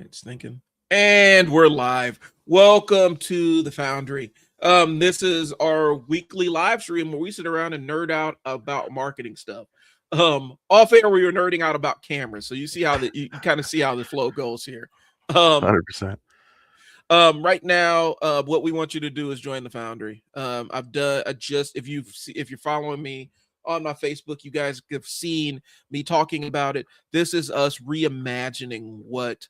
It's thinking. And we're live. Welcome to the Foundry. This is our weekly live stream where we sit around and nerd out about marketing stuff. Off air we were nerding out about cameras. So you see how you kind of see how the flow goes here. Um, 100%. right now, what we want you to do is join the Foundry. I've done just if you're following me on my Facebook, you guys have seen me talking about it. This is us reimagining what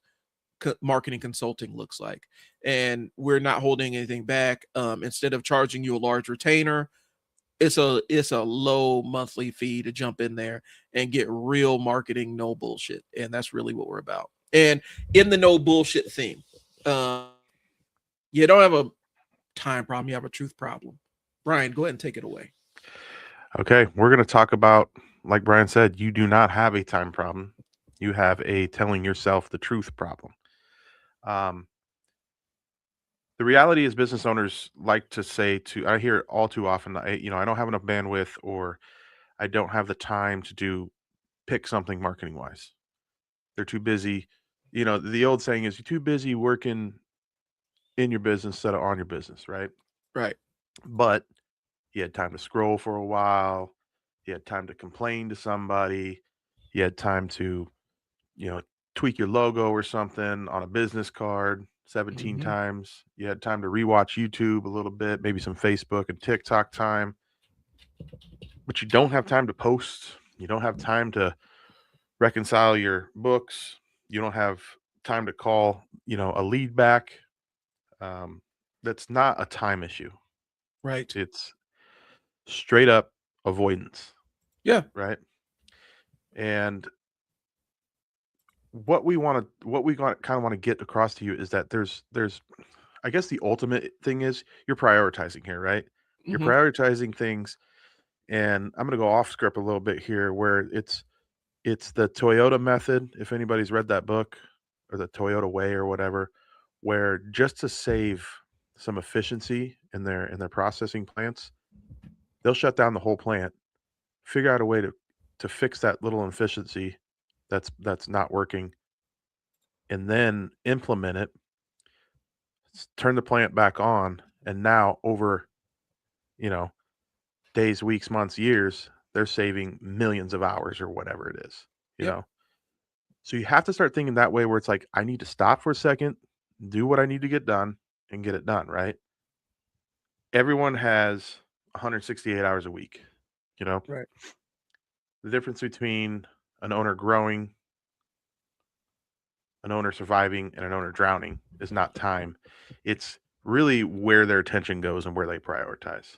marketing consulting looks like, and we're not holding anything back. Instead of charging you a large retainer, it's a low monthly fee to jump in there and get real marketing, no bullshit, and that's really what we're about. And in the no bullshit theme, you don't have a time problem, you have a truth problem. Brian, go ahead and take it away. Okay, we're going to talk about, like Brian said, you do not have a time problem. You have a telling yourself the truth problem. Um, the reality is, business owners like to say I hear it all too often. I don't have enough bandwidth, or I don't have the time to pick something marketing wise. They're too busy. The old saying is, you're too busy working in your business instead of on your business, right? Right. But you had time to scroll for a while. You had time to complain to somebody. You had time to, you know, tweak your logo or something on a business card 17 Mm-hmm. times. You had time to rewatch YouTube a little bit, maybe some Facebook and TikTok time. But you don't have time to post. You don't have time to reconcile your books. You don't have time to call, a lead back. Um, that's not a time issue. Right. It's straight up avoidance, Yeah. right? And what we kind of want to get across to you is that there's I guess the ultimate thing is you're prioritizing here, right? You're Mm-hmm. prioritizing things, and I'm going to go off script a little bit here, where it's the Toyota method. If anybody's read that book, or the Toyota way or whatever, where just to save some efficiency in their processing plants, they'll shut down the whole plant, figure out a way to fix that little inefficiency that's not working, and then implement it, turn the plant back on, and now over, you know, days, weeks, months, years, they're saving millions of hours or whatever it is, you Yep. know. So you have to start thinking that way, where it's like, I need to stop for a second, do what I need to get done, and get it done, right? Everyone has 168 hours a week, you know. Right. The difference between an owner growing, an owner surviving, and an owner drowning is not time. It's really where their attention goes and where they prioritize.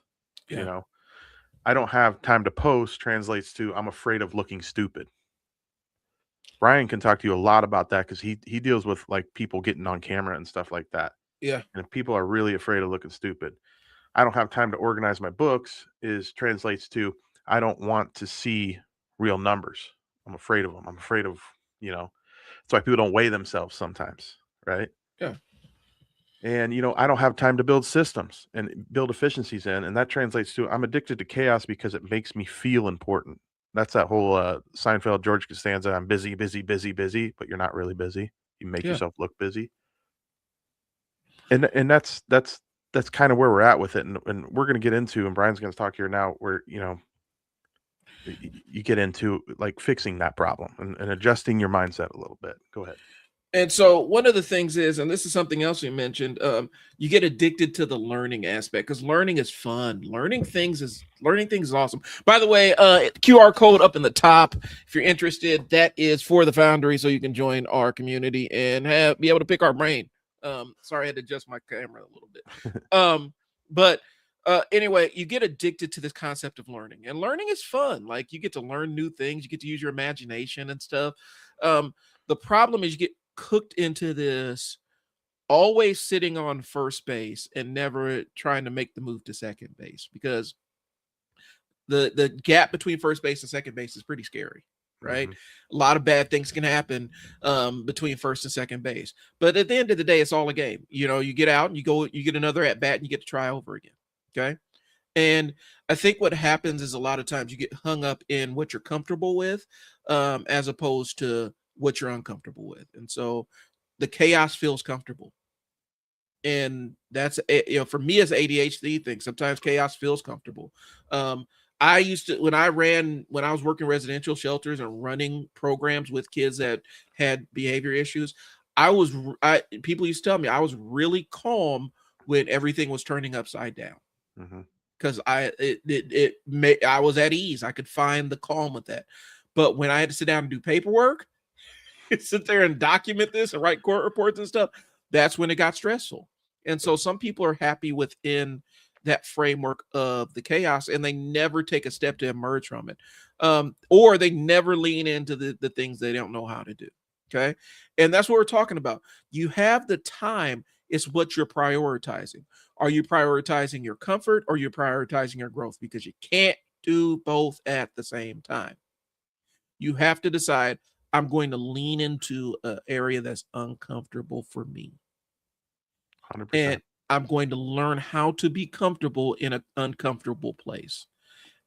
You Yeah. know, I don't have time to post translates to I'm afraid of looking stupid. Brian can talk to you a lot about that, because he deals with like people getting on camera and stuff like that. Yeah. And if people are really afraid of looking stupid, I don't have time to organize my books is translates to I don't want to see real numbers. I'm afraid of them. I'm afraid of, that's why people don't weigh themselves sometimes, right? Yeah. And I don't have time to build systems and build efficiencies in, and that translates to I'm addicted to chaos because it makes me feel important. That's that whole Seinfeld George Costanza. I'm busy, busy, busy, busy, but you're not really busy. You make Yeah. yourself look busy, and that's kind of where we're at with it. And we're going to get into, and Brian's going to talk here now, where you get into like fixing that problem and adjusting your mindset a little bit. Go ahead. And so one of the things is, and this is something else you mentioned, you get addicted to the learning aspect because learning is fun. Learning things is awesome. By the way, QR code up in the top if you're interested. That is for the Foundry, so you can join our community and be able to pick our brain. Sorry, I had to adjust my camera a little bit. But anyway, you get addicted to this concept of learning, and learning is fun. Like you get to learn new things, you get to use your imagination and stuff. The problem is you get cooked into this always sitting on first base and never trying to make the move to second base, because the gap between first base and second base is pretty scary, right? Mm-hmm. A lot of bad things can happen between first and second base, but at the end of the day, it's all a game. You get out and you get another at bat and you get to try over again. Okay. And I think what happens is a lot of times you get hung up in what you're comfortable with, as opposed to what you're uncomfortable with. And so the chaos feels comfortable. And that's, for me as ADHD thing, sometimes chaos feels comfortable. I used to, when I was working residential shelters and running programs with kids that had behavior issues, people used to tell me I was really calm when everything was turning upside down, Mm-hmm. because I was at ease. I could find the calm with that. But when I had to sit down and do paperwork, sit there and document this and write court reports and stuff, that's when it got stressful. And so some people are happy within that framework of the chaos, and they never take a step to emerge from it. Or they never lean into the things they don't know how to do. Okay. And that's what we're talking about. You have the time, it's what you're prioritizing. Are you prioritizing your comfort, or you're prioritizing your growth? Because you can't do both at the same time. You have to decide, I'm going to lean into an area that's uncomfortable for me. 100%. And I'm going to learn how to be comfortable in an uncomfortable place.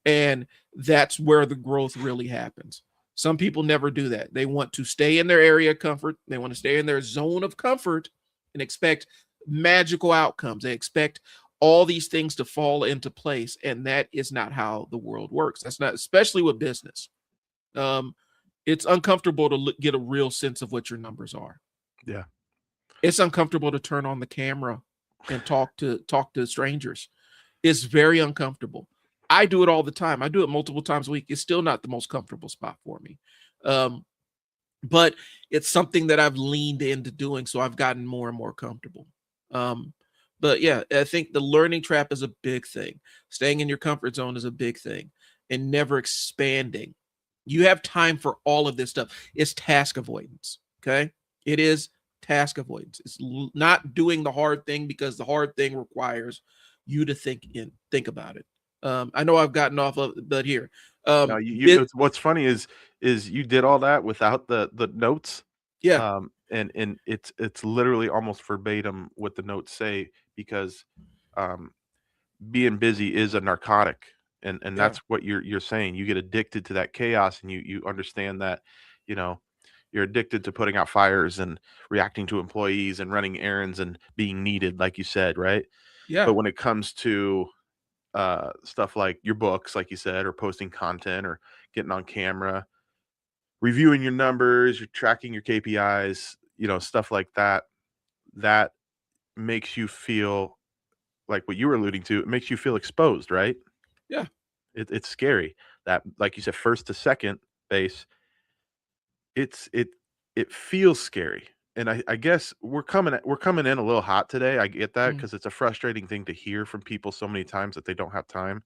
And that's where the growth really happens. Some people never do that. They want to stay in their area of comfort. They want to stay in their zone of comfort and expect magical outcomes. They expect all these things to fall into place. And that is not how the world works. That's not, especially with business. It's uncomfortable to get a real sense of what your numbers are. Yeah. It's uncomfortable to turn on the camera and talk to strangers. It's very uncomfortable. I do it all the time. I do it multiple times a week. It's still not the most comfortable spot for me. But it's something that I've leaned into doing, so I've gotten more and more comfortable. But yeah, I think the learning trap is a big thing. Staying in your comfort zone is a big thing, and never expanding. You have time for all of this stuff. It's task avoidance. Okay. It is task avoidance. It's not doing the hard thing, because the hard thing requires you to think about it. I know I've gotten off of, but here, No, what's funny is you did all that without the notes. yeah, And it's literally almost verbatim what the notes say, because being busy is a narcotic, and yeah, that's what you're saying. You get addicted to that chaos, and you understand that, you know, you're addicted to putting out fires and reacting to employees and running errands and being needed, like you said, right? yeah, But when it comes to stuff like your books, like you said, or posting content, or getting on camera, reviewing your numbers, you're tracking your KPIs, stuff like that, that makes you feel like what you were alluding to. It makes you feel exposed, right? yeah, It's scary that, like you said, first to second base, it's it feels scary. And I guess we're coming in a little hot today. I get that, mm, because it's a frustrating thing to hear from people so many times that they don't have time.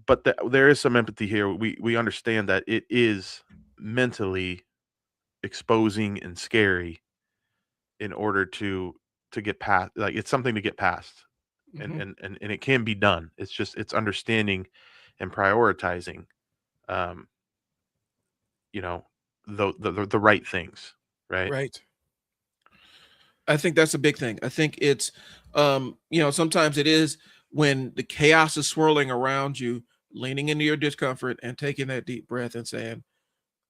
But there is some empathy here. We understand that it is mentally exposing and scary, in order to get past. Like, it's something to get past, and mhm. it can be done. It's understanding and prioritizing, um, you know, the right things, right? Right. I think that's a big thing. I think it's, sometimes it is when the chaos is swirling around you, leaning into your discomfort and taking that deep breath and saying,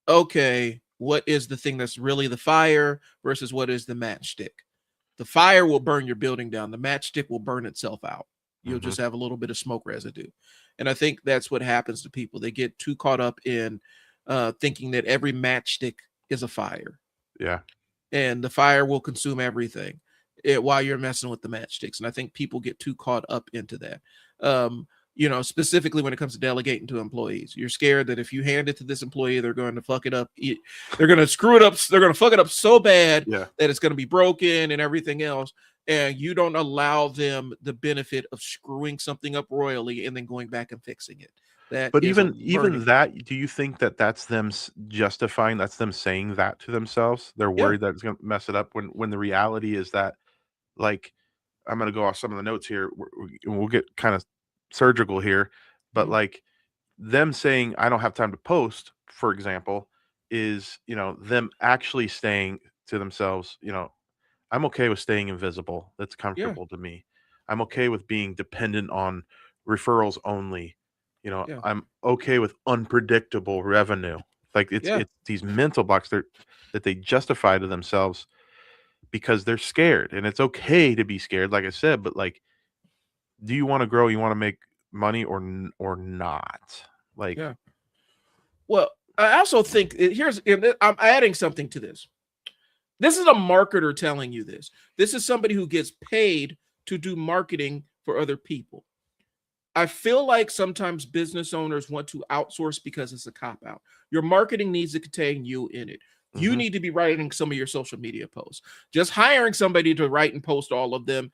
okay, what is the thing that's really the fire versus what is the matchstick? The fire will burn your building down. The matchstick will burn itself out. You'll Hmm. just have a little bit of smoke residue. And I think that's what happens to people. They get too caught up in thinking that every matchstick is a fire, Yeah. and the fire will consume everything while you're messing with the matchsticks. And I think people get too caught up into that. Specifically when it comes to delegating to employees, you're scared that if you hand it to this employee, they're going to fuck it up. They're going to screw it up. They're going to fuck it up so bad Yeah. that it's going to be broken and everything else. And you don't allow them the benefit of screwing something up royally and then going back and fixing it. That But is a even learning. that, do you think that that's them justifying? That's them saying that to themselves. They're Yeah. worried that it's going to mess it up, when the reality is that, like, I'm going to go off some of the notes here. We'll get kind of surgical here, but, Mhm. like, them saying I don't have time to post, for example, is, them actually saying to themselves, I'm okay with staying invisible. That's Yeah. comfortable to me. I'm okay with being dependent on referrals only. Yeah. I'm okay with unpredictable revenue. Like it's these mental blocks that they justify to themselves because they're scared, and it's okay to be scared, like I said, but like, do you want to grow? You want to make money or not? Like, Yeah. Well, I also think I'm adding something to this. This is a marketer telling you this. This is somebody who gets paid to do marketing for other people. I feel like sometimes business owners want to outsource because it's a cop out. Your marketing needs to contain you in it. You need to be writing some of your social media posts. Just hiring somebody to write and post all of them,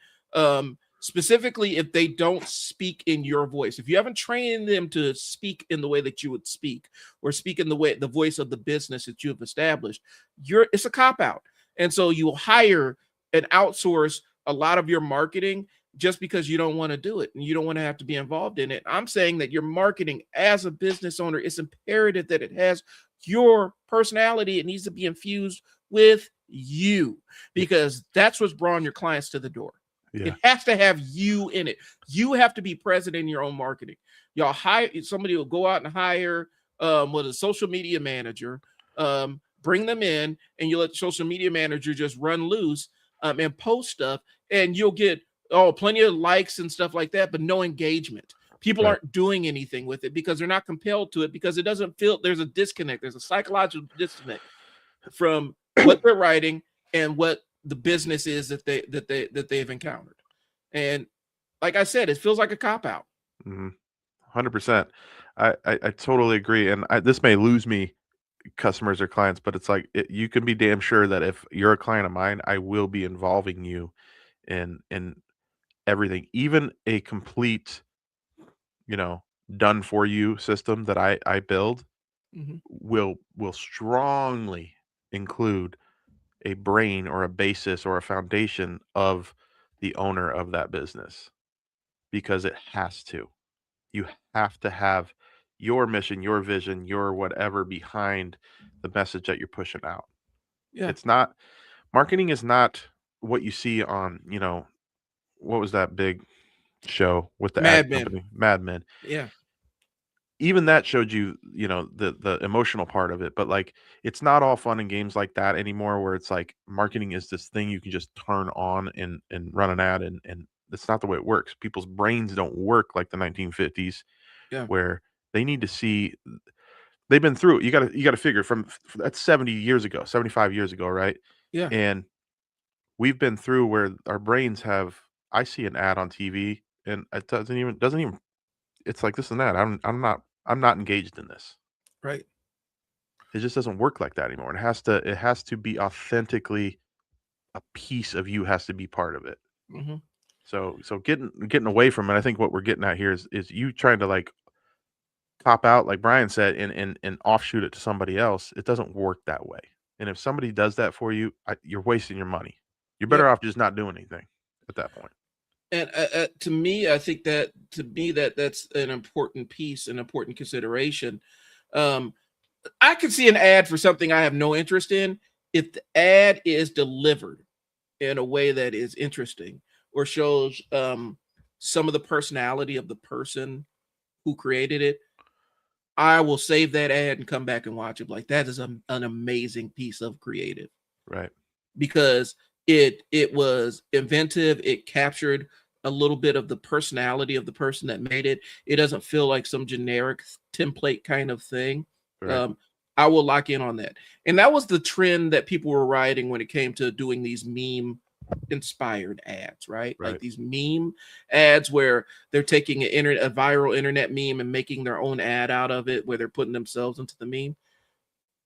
specifically if they don't speak in your voice. If you haven't trained them to speak in the way that you would speak, or speak in the voice of the business that you have established, it's a cop out. And so you hire and outsource a lot of your marketing just because you don't want to do it and you don't want to have to be involved in it. I'm saying that your marketing as a business owner, it's imperative that it has your personality. It needs to be infused with you, because that's what's brought your clients to the door. yeah, It has to have you in it. You have to be present in your own marketing. Y'all hire somebody will go out and hire with a social media manager, bring them in, and you let the social media manager just run loose and post stuff, and you'll get plenty of likes and stuff like that, but no engagement. People right. aren't doing anything with it because they're not compelled to it, because it doesn't feel, there's a disconnect. There's a psychological disconnect from what they're writing and what the business is that they've encountered. And like I said, it feels like a cop out. 100%. I totally agree. And this may lose me customers or clients, but it's like you can be damn sure that if you're a client of mine, I will be involving you in everything, even a complete, done for you system that I build will strongly include a brain or a basis or a foundation of the owner of that business, because it has to. You have to have your mission, your vision, your whatever behind the message that you're pushing out. Yeah. It's not marketing is not what you see on, what was that big show with the ad Mad Men. company, Mad Men. Yeah. Even that showed you, the emotional part of it, but like it's not all fun and games like that anymore, where it's like marketing is this thing you can just turn on and run an ad, and that's not the way it works. People's brains don't work like the 1950s, Yeah. where they need to see they've been through it. You gotta figure from that's 70 years ago, 75 years ago, right? Yeah. And we've been through where our brains have I see an ad on TV and it doesn't even it's like this and that. I'm not engaged in this. Right. It just doesn't work like that anymore. It has to be authentically a piece of you has to be part of it. Mm-hmm. So getting away from it, I think what we're getting at here is you trying to like pop out, like Brian said, and offshoot it to somebody else. It doesn't work that way. And if somebody does that for you, you're wasting your money. You're better Yep. off just not doing anything at that point. And to me, I think that's an important piece, an important consideration. I could see an ad for something I have no interest in if the ad is delivered in a way that is interesting or shows some of the personality of the person who created it. I will save that ad and come back and watch it. Like, that is an amazing piece of creative, Right. because it was inventive. It captured a little bit of the personality of the person that made it. It doesn't feel like some generic template kind of thing. Right. I will lock in on that. And that was the trend that people were riding when it came to doing these meme inspired ads, right? Like Right. these meme ads where they're taking a viral internet meme and making their own ad out of it, where they're putting themselves into the meme.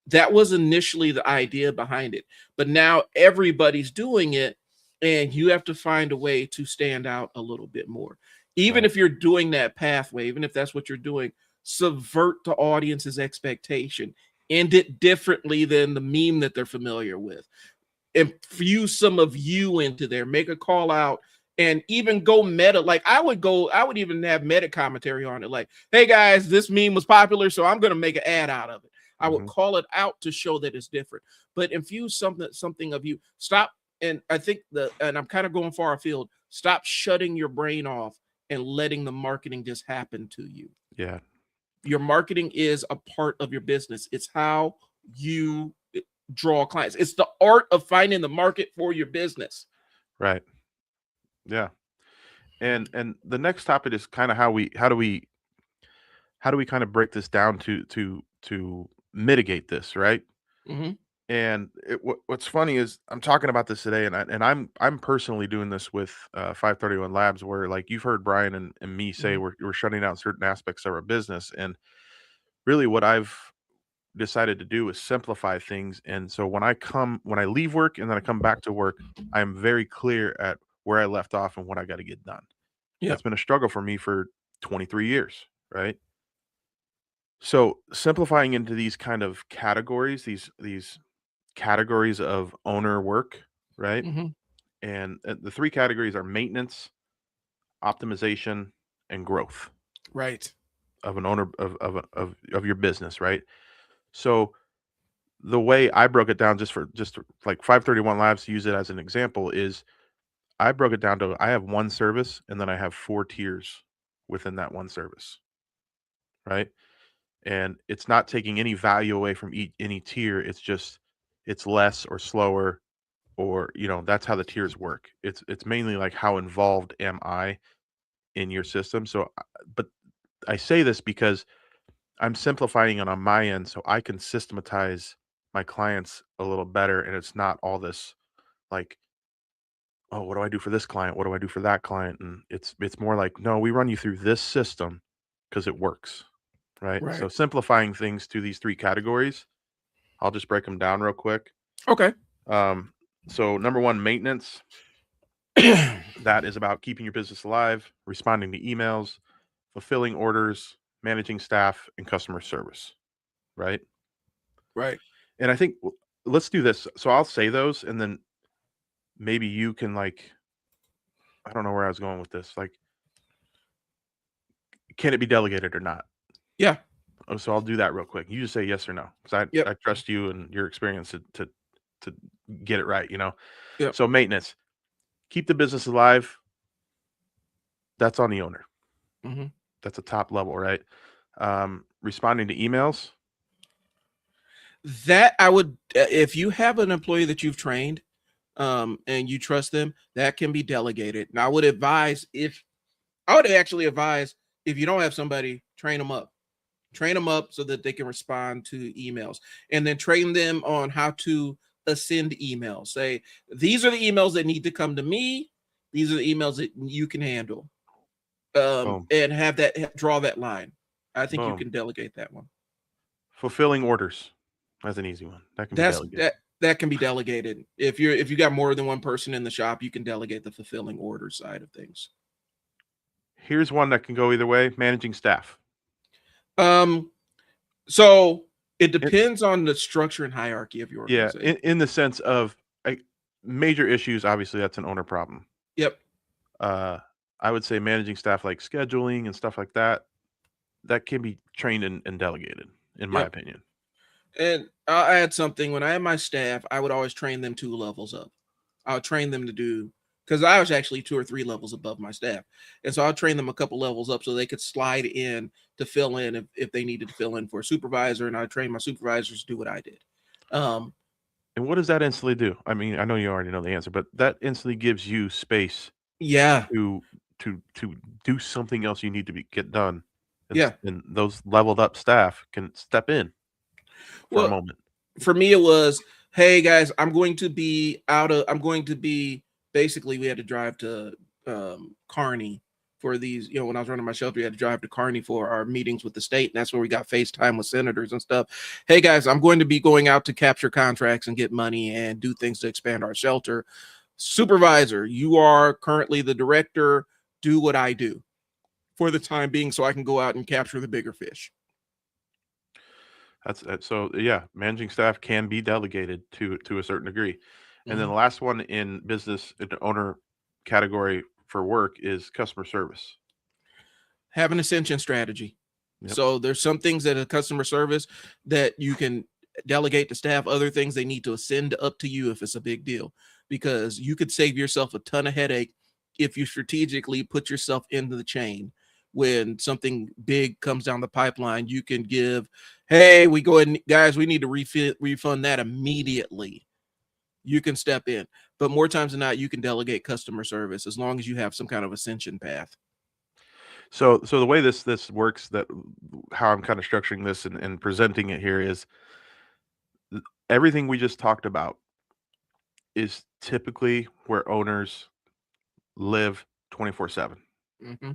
That was initially the idea behind it, but now everybody's doing it, and you have to find a way to stand out a little bit more. Even Right. if you're doing that pathway, even if that's what you're doing, subvert the audience's expectation, end it differently than the meme that they're familiar with. Infuse some of you into there, make a call out, and even go meta. Like I would even have meta commentary on it. Like, hey guys, this meme was popular, so I'm going to make an ad out of it. I would call it out to show that it's different, but infuse something of you. Stop. And I think and I'm kind of going far afield. Stop shutting your brain off and letting the marketing just happen to you. Yeah. Your marketing is a part of your business. It's how you draw clients. It's the art of finding the market for your business. Right. Yeah. And the next topic is kind of how do we kind of break this down to mitigate this, right? Hmm. And what's funny is I'm talking about this today, and I'm personally doing this with 531 Labs, where like you've heard Brian and me say Hmm. we're shutting down certain aspects of our business, and really what I've decided to do is simplify things. And so when I leave work and then I come back to work, I'm very clear at where I left off and what I got to get done. Yeah. That's been a struggle for me for 23 years, right? So simplifying into these kind of categories, these categories of owner work, right? Hmm. And the three categories are maintenance, optimization, and growth Right. of an owner of your business, right? So the way I broke it down, just like 531 Labs, to use it as an example, is I broke it down to I have one service and then I have 4 tiers within that one service, right? And it's not taking any value away from any tier. It's just it's less or slower, or that's how the tiers work. It's mainly like how involved am I in your system. So but I say this because I'm simplifying it on my end so I can systematize my clients a little better, and it's not all this like, oh, what do I do for this client? What do I do for that client? And it's more like, no, we run you through this system because it works, right? So Right. simplifying things to these three categories, I'll just break them down real quick. Okay. Um, so number one, maintenance. That is about keeping your business alive, responding to emails, fulfilling orders, managing staff, and customer service, right? Right. And I think let's do this. So I'll say those, and then maybe you can like, I don't know where I was going with this. Like, can it be delegated or not? Yeah. Oh, so I'll do that real quick. You just say yes or no, because I Yep. trust you and your experience to get it right. Yep. So maintenance, keep the business alive. That's on the owner. Hmm. That's a top level, right? Responding to emails. That I would, if you have an employee that you've trained, and you trust them, that can be delegated. Now, I would actually advise if you don't have somebody, train them up so that they can respond to emails, and then train them on how to ascend emails. Say, these are the emails that need to come to me. These are the emails that you can handle. Boom, And have that, draw that line. I think you boom. can delegate that one. Fulfilling orders. That's an easy one. That can be That's delegated. that can be delegated. If you got more than one person in the shop, you can delegate the fulfilling order side of things. Here's one that can go either way: managing staff. Um, so it It, depends on the structure and hierarchy of your yeah, organization. in the sense of major issues, obviously that's an owner problem. Yep. Uh, I would say managing staff like scheduling and stuff like that, that can be trained and delegated, in my Yep. opinion. And I'll add something. When I had my staff, I would always train them 2 levels up. I would train them to do, because I was actually 2 or 3 levels above my staff. And so I'll train them a couple levels up so they could slide in to fill in if they needed to fill in for a supervisor. And I trained my supervisors to do what I did. Um, And what does that instantly do? I mean, I know you already know the answer, but that instantly gives you space yeah. to to do something else you need to get done, and Yeah. and those leveled up staff can step in for a Well, moment. for me, it was, hey guys, I'm going to be, basically, we had to drive to Kearney for these, when I was running my shelter, we had to drive to Kearney for our meetings with the state. And that's where we got FaceTime with senators and stuff. Hey guys, I'm going to be going out to capture contracts and get money and do things to expand our shelter. Supervisor, you are currently the director. Do what I do for the time being so I can go out and capture the bigger fish. That's so yeah, managing staff can be delegated to a certain degree. And then Mhm. the last one in business in the owner category for work is customer service. Have an ascension strategy. Yep. So there's some things that a customer service that you can delegate to staff, other things they need to ascend up to you if it's a big deal, because you could save yourself a ton of headache if you strategically put yourself into the chain. when something big comes down the pipeline, you can give, hey, we go ahead, guys, we need to refund that immediately. You can step in, but more times than not, you can delegate customer service as long as you have some kind of ascension path. So the way this works, that how I'm kind of structuring this and presenting it here is everything we just talked about is typically where owners live 24/7. Mm-hmm.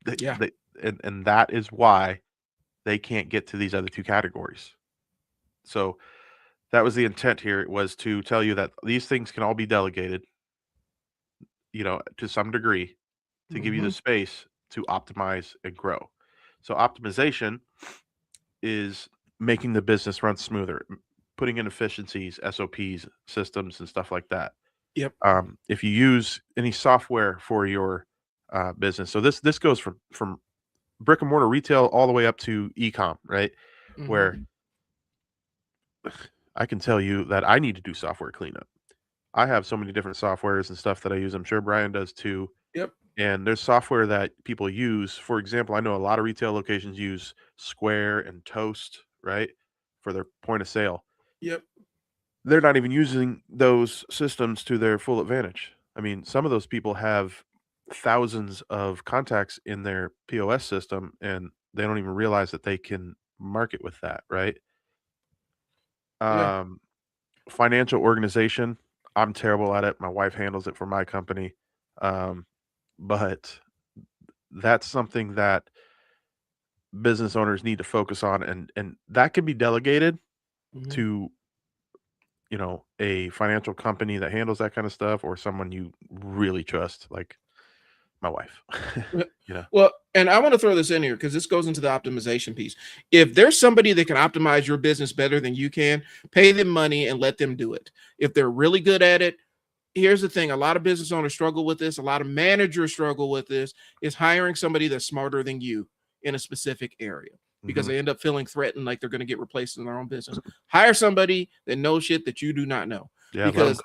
They, Yeah. they, and that is why they can't get to these other two categories. So that was the intent here. It was to tell you that these things can all be delegated, to some degree, to give you the Mm-hmm. space to optimize and grow. So optimization is making the business run smoother, putting in efficiencies, SOPs, systems, and stuff like that. Yep. If you use any software for your business, so this goes from brick and mortar retail all the way up to e-com, right? Mm-hmm. Where I can tell you that I need to do software cleanup. I have so many different softwares and stuff that I use. I'm sure Brian does too. Yep. And there's software that people use. For example, I know a lot of retail locations use Square and Toast, right, for their point of sale. Yep. They're not even using those systems to their full advantage. I mean, some of those people have thousands of contacts in their POS system, and they don't even realize that they can market with that, right? Yeah. Financial organization, I'm terrible at it. My wife handles it for my company. But that's something that business owners need to focus on, and that can be delegated Mm-hmm. to a financial company that handles that kind of stuff, or someone you really trust, like my wife. Well, and I want to throw this in here because this goes into the optimization piece. If there's somebody that can optimize your business better than you can, pay them money and let them do it. If they're really good at it, here's the thing. A lot of business owners struggle with this. A lot of managers struggle with this, is hiring somebody that's smarter than you in a specific area, because they end up feeling threatened, like they're going to get replaced in their own business. Hire somebody that knows shit that you do not know. Yeah, because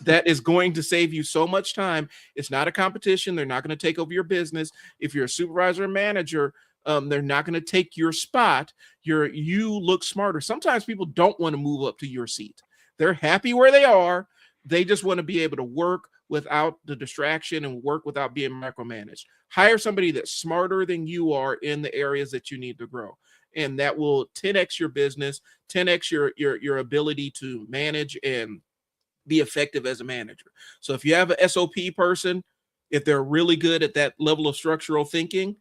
that is going to save you so much time. It's not a competition. They're not going to take over your business. If you're a supervisor or manager, they're not going to take your spot. You look smarter. Sometimes people don't want to move up to your seat. They're happy where they are. They just want to be able to work without the distraction and work without being micromanaged. Hire somebody that's smarter than you are in the areas that you need to grow. And that will 10x your business, 10x your ability to manage and be effective as a manager. So if you have an SOP person, if they're really good at that level of structural thinking,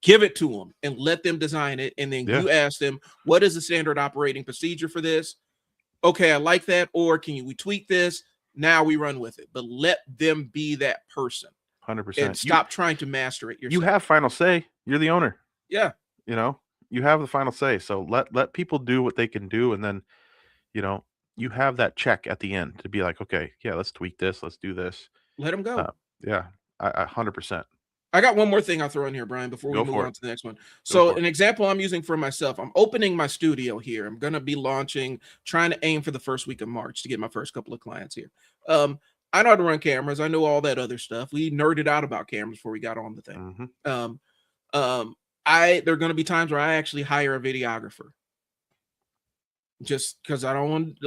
give it to them and let them design it. And then you ask them, what is the standard operating procedure for this? Okay, I like that. Or we tweak this? Now we run with it. But let them be that person. 100%. And stop trying to master it yourself. You have final say. You're the owner. Yeah. You have the final say. So let people do what they can do, and then you have that check at the end to be like, okay, yeah, let's tweak this, let's do this. Let them go. Yeah, I 100%. I got one more thing I'll throw in here, Brian, before we move on to the next one. So an example I'm using for myself, I'm opening my studio here. I'm going to be trying to aim for the first week of March to get my first couple of clients here. I know how to run cameras. I know all that other stuff. We nerded out about cameras before we got on the thing. Mm-hmm. There are going to be times where I actually hire a videographer. Just because I don't want,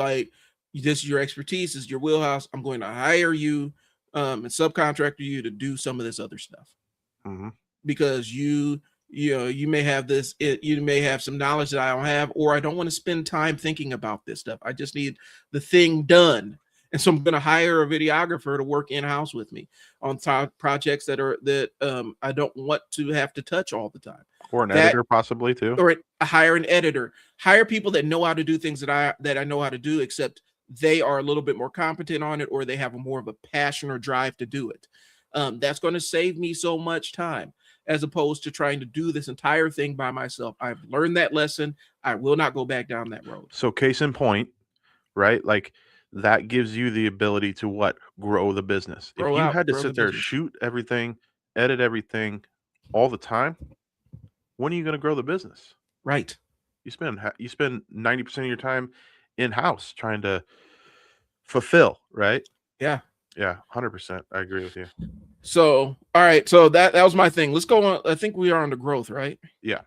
this is your expertise, this is your wheelhouse. I'm going to hire you and subcontract you to do some of this other stuff. Mm-hmm. Because you may have you may have some knowledge that I don't have, or I don't want to spend time thinking about this stuff. I just need the thing done. And so I'm going to hire a videographer to work in-house with me on projects that I don't want to have to touch all the time. Or an editor possibly too. Or hire an editor. Hire people that know how to do things that I know how to do, except they are a little bit more competent on it, or they have more of a passion or drive to do it. That's going to save me so much time, as opposed to trying to do this entire thing by myself. I've learned that lesson. I will not go back down that road. So case in point, right? Like that gives you the ability to grow the business. If you had to sit there, shoot everything, edit everything all the time, when are you going to grow the business? Right. You spend 90% of your time in-house trying to fulfill, right? Yeah. Yeah, 100%. I agree with you. So, all right. So that was my thing. Let's go on. I think we are on the growth, right? Yeah.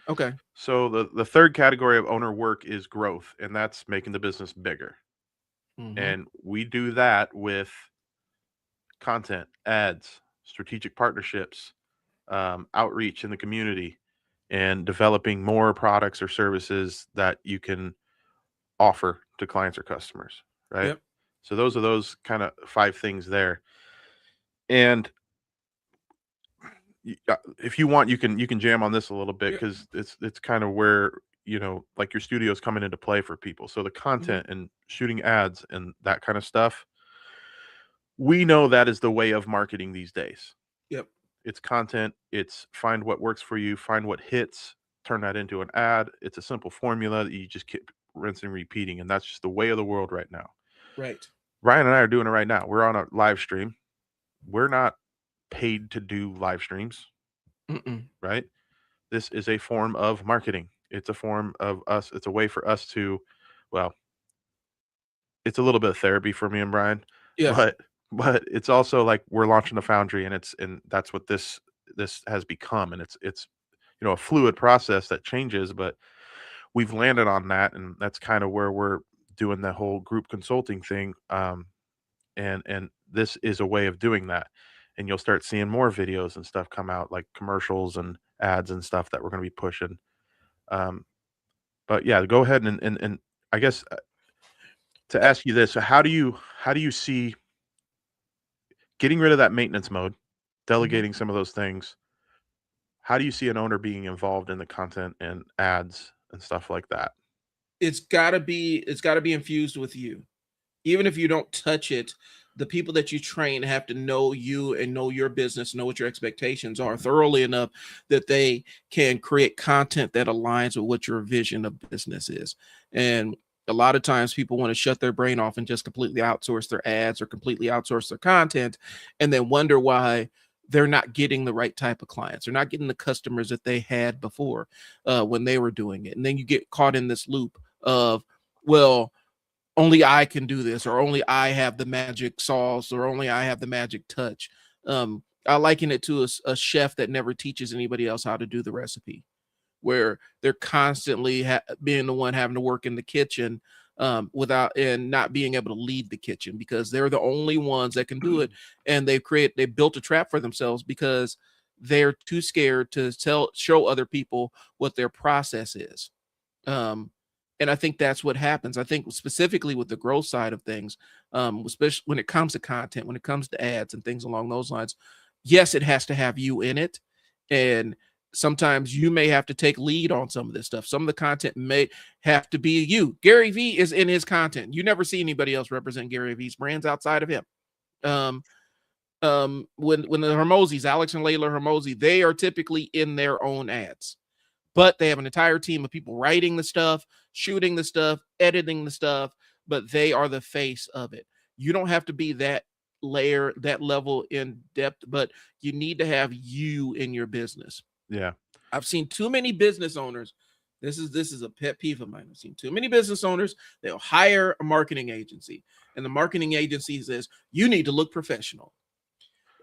Okay. So the third category of owner work is growth, and that's making the business bigger. Mm-hmm. And we do that with content, ads, strategic partnerships, outreach in the community, and developing more products or services that you can offer to clients or customers, right? Yep. So those are those kind of 5 things there. And if you want, you can jam on this a little bit Yep. because it's kind of where like your studio's coming into play for people. So the Mm-hmm. content and shooting ads and that kind of stuff, we know that is the way of marketing these days. Yep. It's content. It's find what works for you, find what hits, turn that into an ad. It's a simple formula that you just keep rinsing, repeating, and that's just the way of the world right now. Right. Ryan and I are doing it right now. We're on a live stream. We're not paid to do live streams, Mm-mm. right? This is a form of marketing. It's a form of us. It's a way for us to, well, it's a little bit of therapy for me and Brian, Yeah. but it's also like we're launching the foundry, and that's what this has become, and it's a fluid process that changes, but we've landed on that, and that's kind of where we're doing the whole group consulting thing. And this is a way of doing that, and you'll start seeing more videos and stuff come out, like commercials and ads and stuff that we're going to be pushing. Um, but yeah, go ahead and I guess to ask you this, so how do you see getting rid of that maintenance mode, Mm-hmm. delegating some of those things? How do you see an owner being involved in the content and ads and stuff like that? It's got to be infused with you. Even if you don't touch it, the people that you train have to know you and know your business, know what your expectations are thoroughly enough that they can create content that aligns with what your vision of business is. And a lot of times people want to shut their brain off and just completely outsource their ads or completely outsource their content and then wonder why they're not getting the right type of clients. They're not getting the customers that they had before when they were doing it. And then you get caught in this loop of, well, only I can do this, or only I have the magic sauce, or only I have the magic touch. I liken it to a chef that never teaches anybody else how to do the recipe, where they're constantly being the one having to work in the kitchen without and not being able to leave the kitchen because they're the only ones that can do it, and they built a trap for themselves because they're too scared to show other people what their process is. Um, and I think that's what happens. I think specifically with the growth side of things, especially when it comes to content, when it comes to ads and things along those lines, yes, it has to have you in it. And sometimes you may have to take lead on some of this stuff. Some of the content may have to be you. Gary Vee is in his content. You never see anybody else represent Gary Vee's brands outside of him. Um, when the Hermosis, Alex and Layla Hermosi, they are typically in their own ads, but they have an entire team of people writing the stuff, shooting the stuff, editing the stuff, but they are the face of it. You don't have to be that layer, that level in depth, but you need to have you in your business. Yeah. I've seen too many business owners. This is a pet peeve of mine. I've seen too many business owners. They'll hire a marketing agency, and the marketing agency says you need to look professional.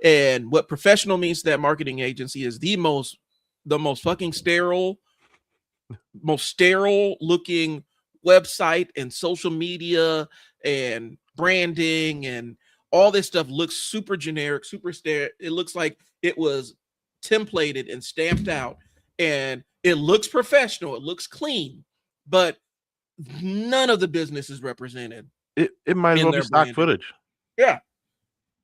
And what professional means to that marketing agency is the most fucking most sterile looking website and social media and branding and all this stuff looks super generic, super sterile. It looks like it was templated and stamped out, and it looks professional, it looks clean, but none of the business is represented It might as in well be their stock branding. footage. Yeah,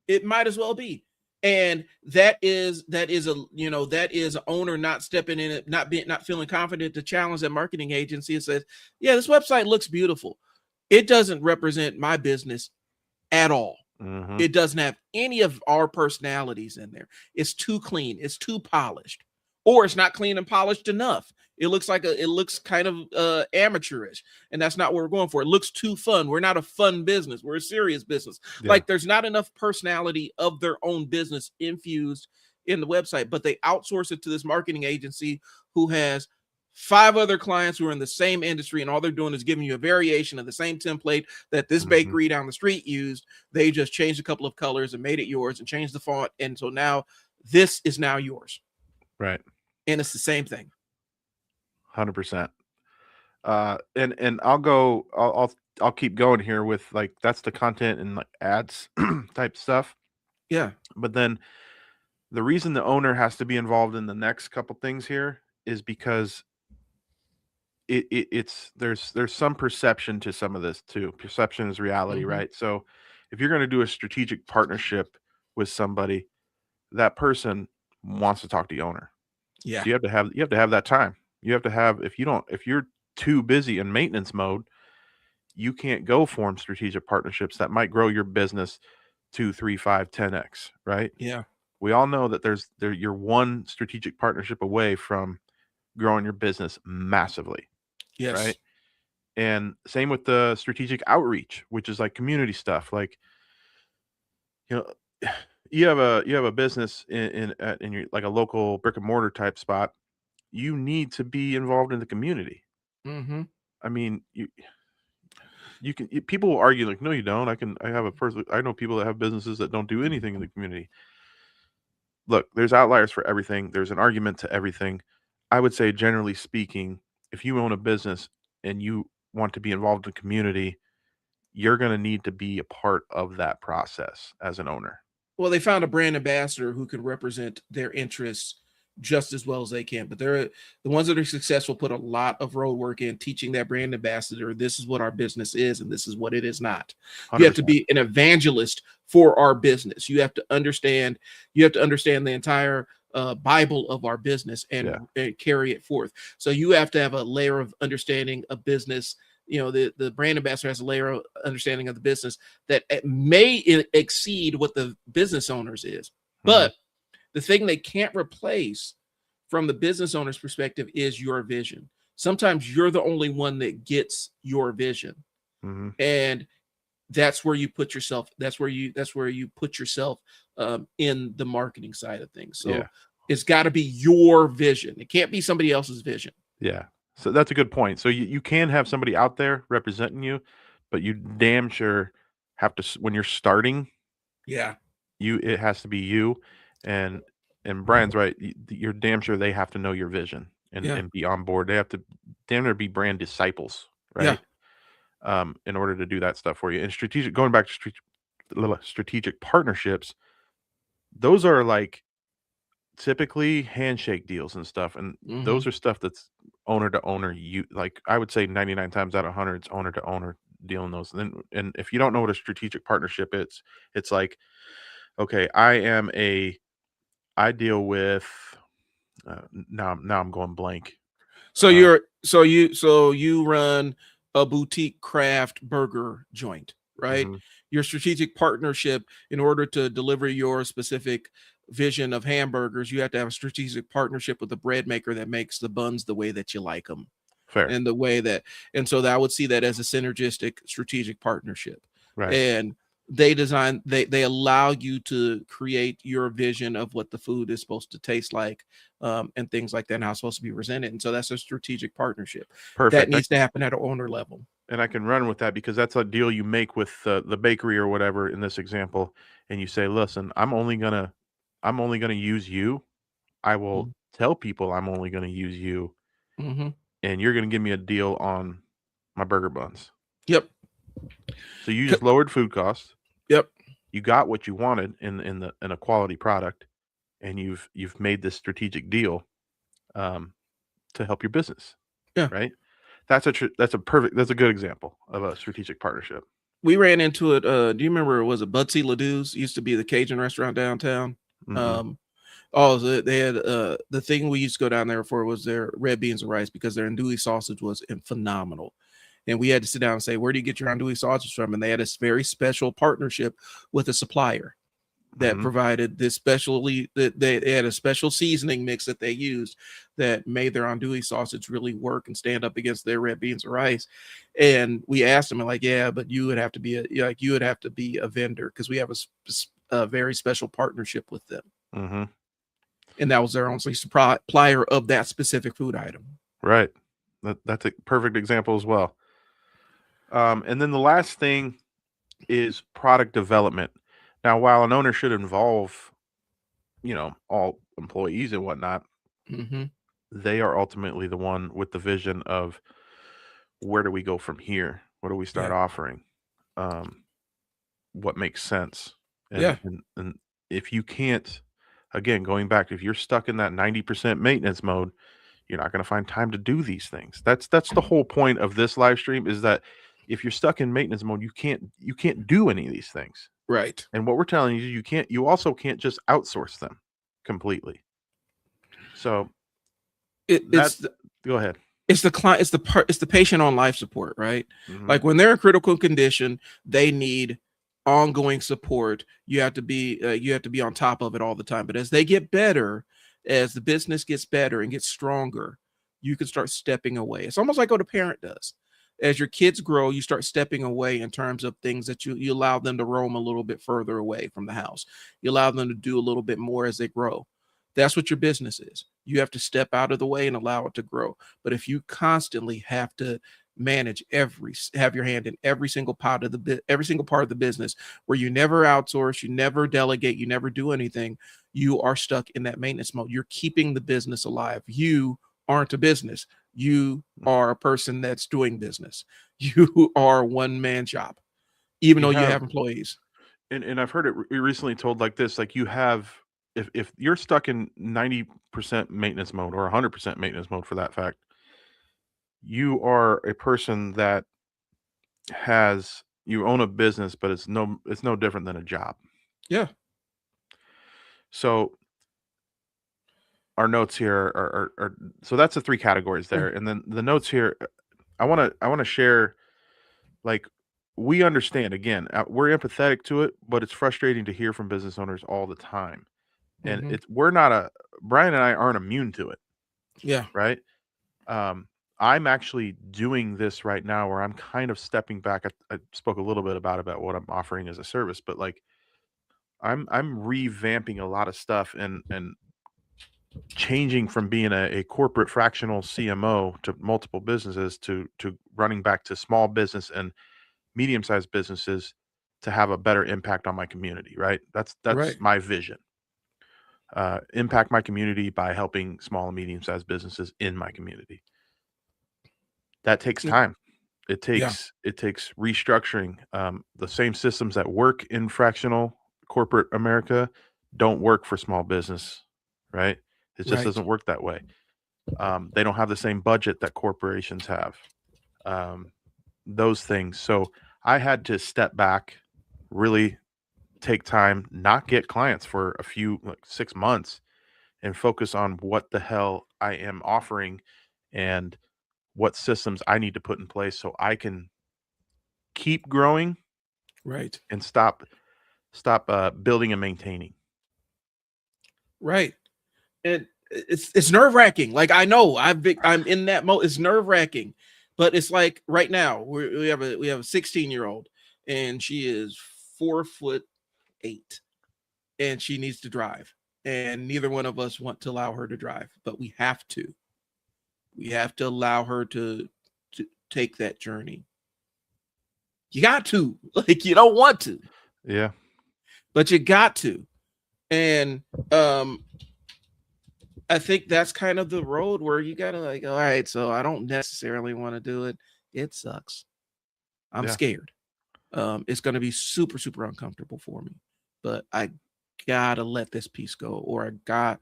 it might as well be. And that is an owner not stepping in it, not feeling confident to challenge that marketing agency and says, yeah, this website looks beautiful. It doesn't represent my business at all. Mhm. It doesn't have any of our personalities in there. It's too clean, it's too polished, or it's not clean and polished enough. It looks kind of amateurish, and that's not what we're going for. It looks too fun. We're not a fun business, we're a serious business. Yeah. Like there's not enough personality of their own business infused in the website, but they outsource it to this marketing agency who has 5 other clients who are in the same industry, and all they're doing is giving you a variation of the same template that this bakery down the street used. They just changed a couple of colors and made it yours and changed the font. And so now this is now yours. Right. And it's the same thing. 100%. And I'll keep going here with like, that's the content and like ads type stuff. Yeah. But then the reason the owner has to be involved in the next couple things here is because it's there's some perception to some of this too. Perception is reality, right? So if you're going to do a strategic partnership with somebody, that person wants to talk to the owner. Yeah. So you have to have that time. You have to have, if you're too busy in maintenance mode, you can't go form strategic partnerships that might grow your business 2, 3, 5, 10x, right? Yeah. We all know that you're one strategic partnership away from growing your business massively. Yes. Right. And same with the strategic outreach, which is like community stuff. Like, you have a business in your like a local brick and mortar type spot. You need to be involved in the community. I mean, people will argue like, no, you don't. I know people that have businesses that don't do anything in the community. Look, there's outliers for everything. There's an argument to everything. I would say, generally speaking, if you own a business and you want to be involved in the community, you're going to need to be a part of that process as an owner. Well, they found a brand ambassador who can represent their interests just as well as they can. But they're the ones that are successful put a lot of road work in teaching that brand ambassador, this is what our business is and this is what it is not. 100%. You have to be an evangelist for our business. You have to understand the entire Bible of our business and carry it forth. So you have to have a layer of understanding of business. The brand ambassador has a layer of understanding of the business that may exceed what the business owners is. But the thing they can't replace from the business owner's perspective is your vision. Sometimes you're the only one that gets your vision. And that's where you put yourself. That's where you put yourself in the marketing side of things. So it's got to be your vision. It can't be somebody else's vision. Yeah. So that's a good point. So you can have somebody out there representing you, but you damn sure have to, when you're starting. Yeah. It has to be you. And Brian's right. You're damn sure they have to know your vision and be on board. They have to damn near be brand disciples, right? Yeah. In order to do that stuff for you. And going back to strategic partnerships, those are like typically handshake deals and stuff. And those are stuff that's owner to owner. I would say 99 times out of 100, it's owner to owner dealing those. And if you don't know what a strategic partnership is, it's like, okay, I deal with now I'm going blank. So you run a boutique craft burger joint, right? Your strategic partnership, in order to deliver your specific vision of hamburgers, you have to have a strategic partnership with the bread maker that makes the buns the way that you like them. Fair. And the way that, and so I would see that as a synergistic strategic partnership. Right. And they allow you to create your vision of what the food is supposed to taste like, and things like that, and how it's supposed to be presented. And so that's a strategic partnership. Perfect. That needs to happen at an owner level. And I can run with that because that's a deal you make with the bakery or whatever in this example. And you say, listen, I'm only gonna use you. I will tell people I'm only gonna use you. And you're gonna give me a deal on my burger buns. Yep. So you just lowered food costs. Yep. You got what you wanted in a quality product, and you've made this strategic deal to help your business. Yeah. Right. That's a good example of a strategic partnership. We ran into it. Do you remember? Was it Budsy Ladou's? Used to be the Cajun restaurant downtown. They had the thing we used to go down there for was their red beans and rice, because their andouille sausage was phenomenal. And we had to sit down and say, where do you get your andouille sausage from? And they had a very special partnership with a supplier that provided this they had a special seasoning mix that they used that made their andouille sausage really work and stand up against their red beans and rice. And we asked them, like, yeah, but you would have to be a vendor, because we have a very special partnership with them. And that was their only supplier of that specific food item. Right. That's a perfect example as well. And then the last thing is product development. Now, while an owner should involve, all employees and whatnot, Mm-hmm. they are ultimately the one with the vision of where do we go from here? What do we start Yeah. offering? Um, what makes sense? Yeah. And if you can't, again, going back, if you're stuck in that 90% maintenance mode, you're not going to find time to do these things. That's the whole point of this live stream, is that if you're stuck in maintenance mode, you can't do any of these things. Right. And what we're telling you, you also can't just outsource them completely. So It, that it's the, go ahead. it's the client, it's the patient on life support, right? Hmm. Like when they're in critical condition, they need ongoing support. You have to be on top of it all the time. But as they get better, as the business gets better and gets stronger, you can start stepping away. It's almost like what a parent does. As your kids grow, you start stepping away in terms of things that you allow them to roam a little bit further away from the house. You allow them to do a little bit more as they grow. That's what your business is. You have to step out of the way and allow it to grow. But if you constantly have to have your hand in every single part of every single part of the business, where you never outsource, you never delegate, you never do anything, you are stuck in that maintenance mode. You're keeping the business alive. You aren't a business. You are a person that's doing business. You are a one man shop, even You though you have, have employees. and I've heard it recently told like this, like you have, if you're stuck in 90% maintenance mode or 100% maintenance mode for that fact, you are a person that you own a business, but it's no different than a job. Yeah. So our notes here are so that's the three categories there, and then the notes here. I want to share, like, we understand, again, we're empathetic to it, but it's frustrating to hear from business owners all the time, and Mm-hmm. it's we're not a Brian and I aren't immune to it, Yeah. right? Um, I'm actually doing this right now where I'm kind of stepping back. I spoke a little bit about what I'm offering as a service, but like I'm revamping a lot of stuff and changing from being a corporate fractional CMO to multiple businesses to running back to small business and medium-sized businesses to have a better impact on my community, right? That's Right. my vision. Impact my community by helping small and medium-sized businesses in my community. That takes time. It Yeah. takes restructuring. The same systems that work in fractional corporate America don't work for small business, right? It just Right. doesn't work that way. They don't have the same budget that corporations have. Um, those things. So I had to step back, really take time, not get clients for a few, like 6 months, and focus on what the hell I am offering and what systems I need to put in place so I can keep growing Right. and stop building and maintaining. Right. And it's nerve wracking. Like I know I'm in that mode. It's nerve wracking, but it's like right now we have a 16-year-old, and she is 4'8", and she needs to drive, and neither one of us want to allow her to drive, but we have to. We have to allow her to take that journey. You got to, like, you don't want to, Yeah. but you got to. And um I think that's kind of the road where you gotta, like, all right, so I don't necessarily want to do it. It sucks. I'm Yeah. scared. It's gonna be super, super uncomfortable for me, but I gotta let this piece go, or I got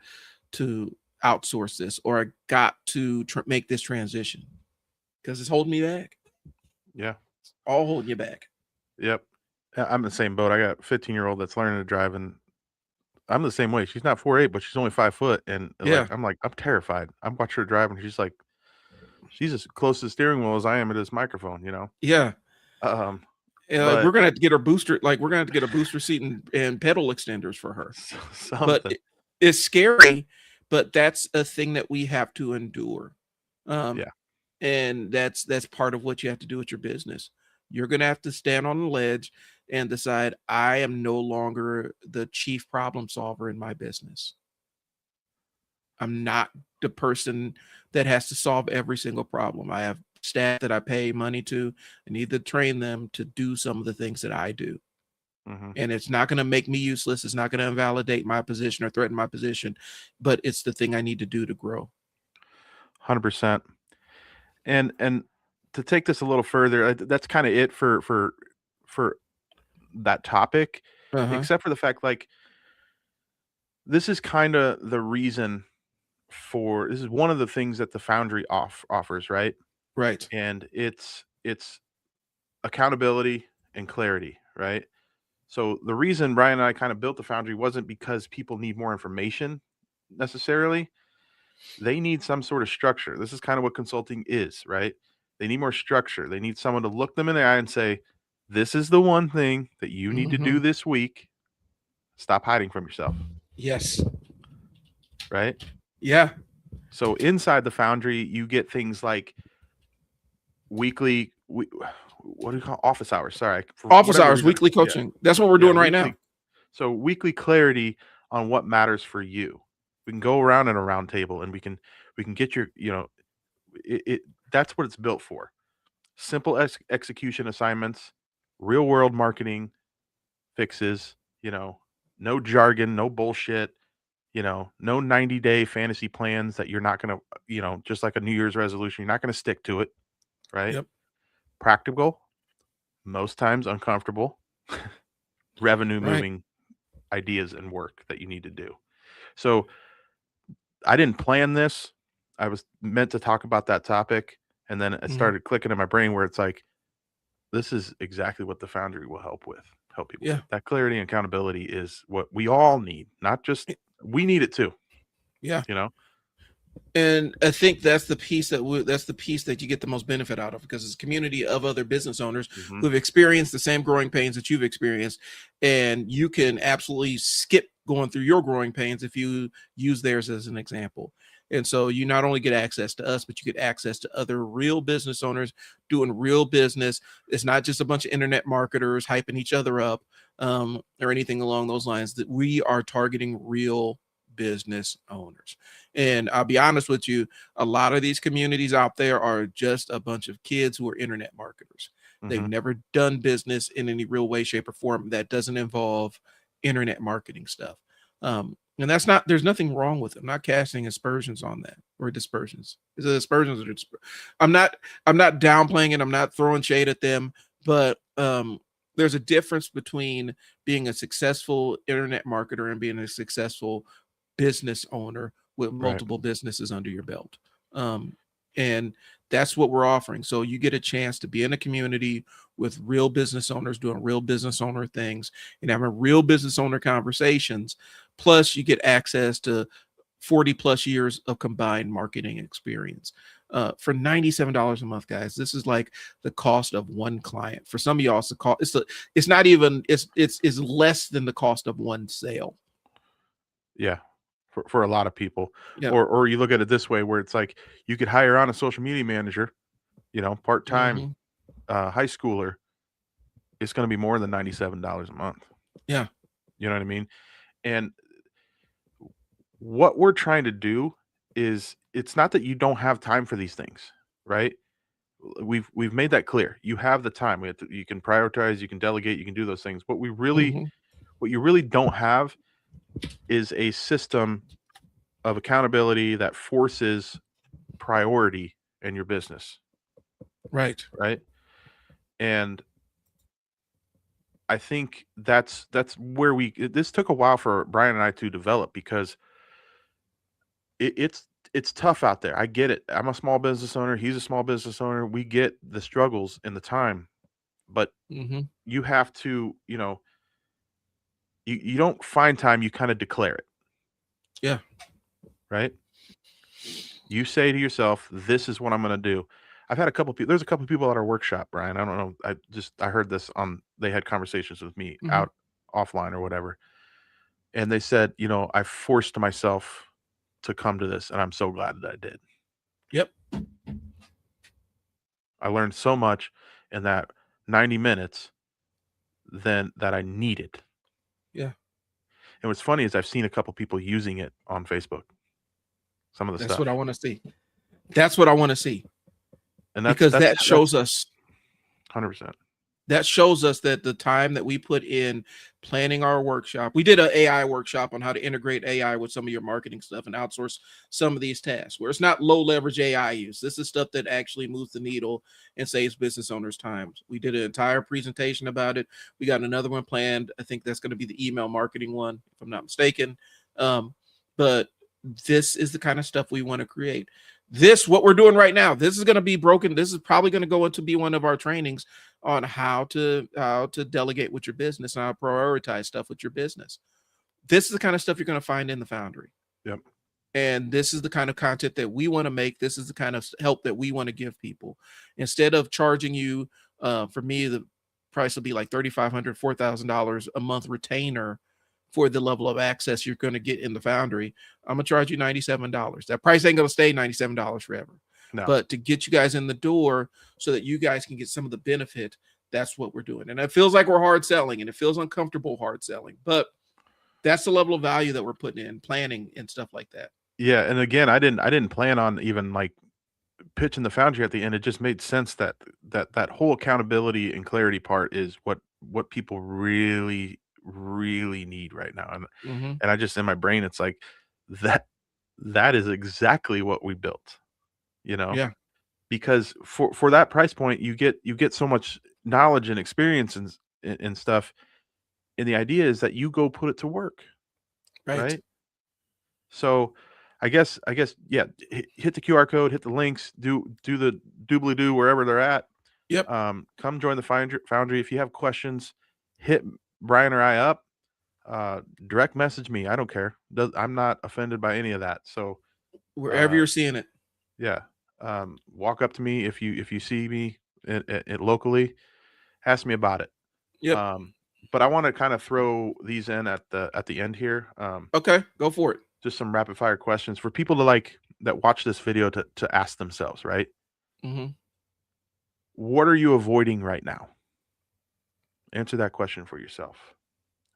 to outsource this, or I got to make this transition because it's holding me back. Yeah. It's all holding you back. Yep. I'm the same boat. I got a 15-year-old that's learning to drive, and I'm the same way. She's not 4'8", but she's only 5 foot, and Yeah, I'm terrified. I'm watching her drive, and she's as close to the steering wheel as I am to this microphone, you know. yeah. Um, We're but gonna have to get her booster. Like we're gonna have to get a booster seat and pedal extenders for her. But something. it's scary, but that's a thing that we have to endure. Um, Yeah. and that's part of what you have to do with your business. You're gonna have to stand on the ledge and decide, I am no longer the chief problem solver in my business. I'm not the person that has to solve every single problem. I have staff that I pay money to. I need to train them to do some of the things that I do. Hmm. And it's not going to make me useless. It's not going to invalidate my position or threaten my position, but it's the thing I need to do to grow. 100%. And to take this a little further, that's kind of it for that topic, Uh-huh. except for the fact like this is kind of the reason for this is one of the things that the Foundry offers, right? Right. And it's accountability and clarity, right? So the reason Brian and I kind of built the Foundry wasn't because people need more information necessarily. They need some sort of structure. This is kind of what consulting is, right? They need more structure. They need someone to look them in the eye and say, "This is the one thing that you need to do Mm-hmm. this week. Stop hiding from yourself." Yes. Right? Yeah. So inside the Foundry, you get things like weekly what do you call office hours? Sorry, for Office whatever hours, reason. weekly Yeah. coaching. That's what we're Yeah, doing right now. weekly clarity on what matters for you. We can go around in a round table and we can get your, it that's what it's built for. Simple execution assignments, real world marketing fixes, no jargon, no bullshit, no 90-day fantasy plans that you're not going to, just like a New Year's resolution, you're not going to stick to it, right? Yep. Practical, most times uncomfortable, revenue Right. moving ideas and work that you need to do. So I didn't plan this. I was meant to talk about that topic. And then it Mhm. started clicking in my brain where it's like, this is exactly what the Foundry will help people Yeah. with. That clarity and accountability is what we all need, not just we need it too, Yeah. you know? And I think that's the piece that's the piece that you get the most benefit out of, because it's a community of other business owners Hmm. who've experienced the same growing pains that you've experienced, and you can absolutely skip going through your growing pains if you use theirs as an example. And so you not only get access to us, but you get access to other real business owners doing real business. It's not just a bunch of internet marketers hyping each other up, or anything along those lines. That we are targeting real business owners. And I'll be honest with you, a lot of these communities out there are just a bunch of kids who are internet marketers. They've Hmm. never done business in any real way, shape, or form that doesn't involve internet marketing stuff. And that's not, there's nothing wrong with it. I'm not casting aspersions on that, or dispersions. Is it aspersions or I'm not downplaying it. I'm not throwing shade at them, but there's a difference between being a successful internet marketer and being a successful business owner with Right. multiple businesses under your belt. Um, and that's what we're offering. So you get a chance to be in a community with real business owners doing real business owner things and having real business owner conversations. Plus, you get access to 40 plus years of combined marketing experience. For $97 a month, guys, this is like the cost of one client. For some of y'all, it's not even, it's less than the cost of one sale. Yeah. For a lot of people. Yeah. Or you look at it this way where it's like you could hire on a social media manager, part-time Mhm. high schooler. It's going to be more than $97 a month. Yeah. You know what I mean? And what we're trying to do is it's not that you don't have time for these things, right? We've made that clear. You have the time. You can prioritize, you can delegate, you can do those things. Mhm. What you really don't have is a system of accountability that forces priority in your business, Right. right? And I think that's where this took a while for Brian and I to develop because it's tough out there. I get it. I'm a small business owner. He's a small business owner. We get the struggles and the time, but Mhm. you have to, you don't find time. You kind of declare it, Yeah. right? You say to yourself, "This is what I'm going to do." I've had a couple people. There's a couple people at our workshop, Brian. I don't know. I heard this on. They had conversations with me Mhm. out offline or whatever, and they said, I forced myself to come to this, and I'm so glad that I did. Yep. I learned so much in that 90 minutes than that I needed. Yeah. And what's funny is I've seen a couple people using it on Facebook. some of the That's stuff. what I want to see. That's what I want to see. And because that shows us 100%. That shows us that the time that we put in planning our workshop, we did an AI workshop on how to integrate AI with some of your marketing stuff and outsource some of these tasks where it's not low leverage AI use. This is stuff that actually moves the needle and saves business owners time. We did an entire presentation about it. We got another one planned. I think that's going to be the email marketing one, if I'm not mistaken. But this is the kind of stuff we want to create. What we're doing right now, this is going to be broken. This is probably going to go into be one of our trainings on how to delegate with your business and how to prioritize stuff with your business. This is the kind of stuff you're going to find in the Foundry. Yep. And this is the kind of content that we want to make. This is the kind of help that we want to give people. Instead of charging you, for me, the price will be like $3,500, $4,000 a month retainer for the level of access you're going to get in the Foundry. I'm going to charge you $97. That price ain't going to stay $97 forever. No. But to get you guys in the door so that you guys can get some of the benefit, that's what we're doing. And it feels like we're hard selling and it feels uncomfortable hard selling, but that's the level of value that we're putting in planning and stuff like that. Yeah. And again, I didn't plan on even like pitching the Foundry at the end. It just made sense that whole accountability and clarity part is what people really need right now. And and I just, in my brain, it's like that is exactly what we built. Yeah, because for that price point, you get so much knowledge and experience and stuff. And the idea is that you go put it to work. Right. So I guess, yeah, hit the QR code, hit the links, do the doobly-doo wherever they're at. Yep. Come join the Foundry. If you have questions, hit Brian or I up, direct message me. I don't care. I'm not offended by any of that. So wherever you're seeing it. Yeah. Walk up to me if you see me at locally, ask me about it. Yep. But I want to kind of throw these in at the end here. Okay, go for it. Just some rapid fire questions for people that watch this video to ask themselves, right? What are you avoiding right now? Answer that question for yourself.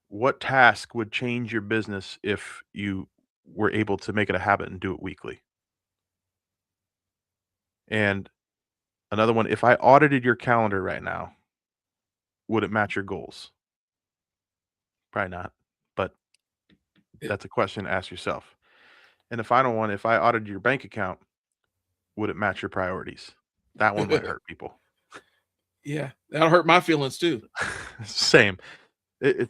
What task would change your business if you were able to make it a habit and do it weekly? And another one, if I audited your calendar right now, would it match your goals? Probably not, but that's a question to ask yourself. And the final one, if I audited your bank account, would it match your priorities? That one might hurt people. Yeah, that'll hurt my feelings too. Same.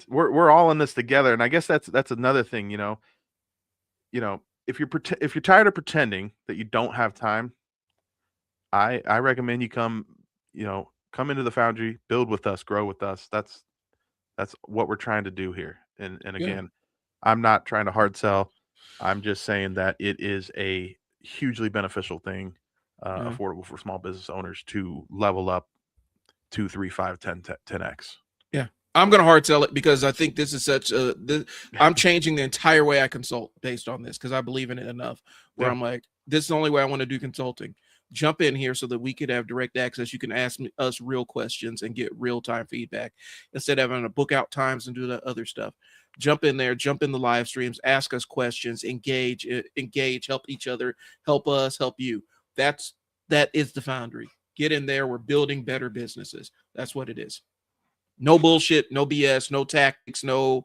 We're all in this together, and I guess that's another thing. If you're tired of pretending that you don't have time, I recommend you come into the Foundry, build with us, grow with us. That's what we're trying to do here. And again, I'm not trying to hard sell. I'm just saying that it is a hugely beneficial thing, affordable for small business owners to level up 2, 3, 5, 10x. Yeah. I'm going to hard sell it because I think this is I'm changing the entire way I consult based on this because I believe in it enough where I'm like, this is the only way I want to do consulting. Jump in here so that we could have direct access. You can ask us real questions and get real-time feedback instead of having to book out times and do the other stuff. Jump in there, jump in the live streams, ask us questions, engage, help each other, help us, help you. That is the Foundry. Get in there. We're building better businesses. That's what it is. No bullshit, no BS, no tactics, no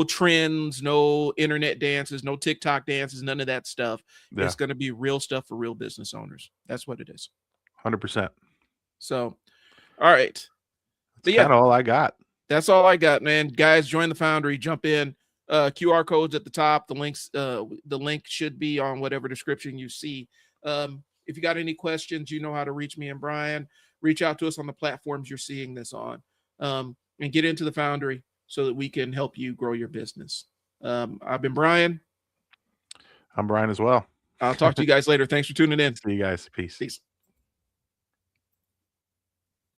trends, no internet dances, no TikTok dances, none of that stuff. Yeah. It's going to be real stuff for real business owners. That's what it is. 100%. So, all right. That's kind of all I got. That's all I got, man. Guys, join the Foundry. Jump in. QR codes at the top. The links. The link should be on whatever description you see. If you got any questions, you know how to reach me and Brian. Reach out to us on the platforms you're seeing this on, and get into the Foundry so that we can help you grow your business. I've been Brian. I'm Brian as well. I'll talk to you guys later. Thanks for tuning in. See you guys. Peace.